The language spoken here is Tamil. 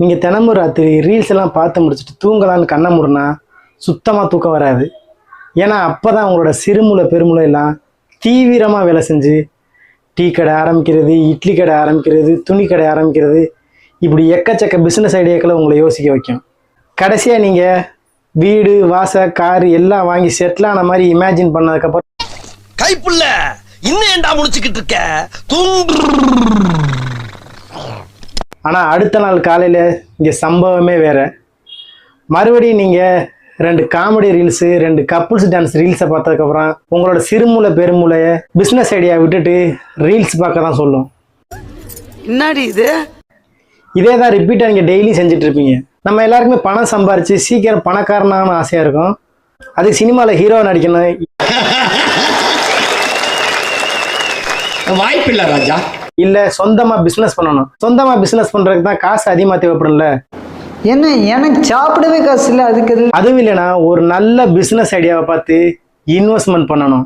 நீங்கள் தினமும் ராத்திரி ரீல்ஸ் எல்லாம் பார்த்து முடிச்சுட்டு தூங்கலான்னு கண்ணை மூடுனா சுத்தமாக தூக்கம் வராது. ஏன்னா அப்போ தான் உங்களோட சிறுமூளை பெருமூளை எல்லாம் தீவிரமாக வேலை செஞ்சு டீ கடை ஆரம்பிக்கிறது, இட்லி கடை ஆரம்பிக்கிறது, துணி கடை ஆரம்பிக்கிறது, இப்படி எக்கச்சக்க பிஸ்னஸ் ஐடியாக்களை உங்களை யோசிக்க வைக்கும். கடைசியாக நீங்கள் வீடு வாச காரு எல்லாம் வாங்கி செட்டில் ஆன மாதிரி இமேஜின் பண்ணதுக்கப்புறம் கைப்புள்ள இன்னும் ஏண்டா முடிச்சுக்கிட்டு இருக்க ஆனால் அடுத்த நாள் காலையில் இங்கே சம்பவமே வேறு. மறுபடியும் நீங்கள் 2 காமெடி ரீல்ஸு 2 கப்புள்ஸ் டான்ஸ் ரீல்ஸை பார்த்ததுக்கப்புறம் உங்களோட சிறுமூளை பெருமூளையை பிஸ்னஸ் ஐடியா விட்டுட்டு ரீல்ஸ் பார்க்க தான் சொல்லும். என்னடி இது? இதே தான் ரிப்பீட்டாக நீங்கள் டெய்லி செஞ்சுட்டு இருப்பீங்க. நம்ம எல்லாருக்குமே பணம் சம்பாரித்து சீக்கிரம் பணக்காரனான ஆசையாக இருக்கும். அது சினிமாவில் ஹீரோ நடிக்கணும், வாய்ப்பில்லை ராஜா. இல்லை சொந்தமாக பிஸ்னஸ் பண்ணணும். சொந்தமாக பிஸ்னஸ் பண்ணுறதுக்கு தான் காசு அதிகமாக தேவைப்படும்ல. என்ன எனக்கு சாப்பிடவே காசு இல்லை, அதுக்கு அதுவும் இல்லைன்னா ஒரு நல்ல பிஸ்னஸ் ஐடியாவை பார்த்து இன்வெஸ்ட்மெண்ட் பண்ணணும்.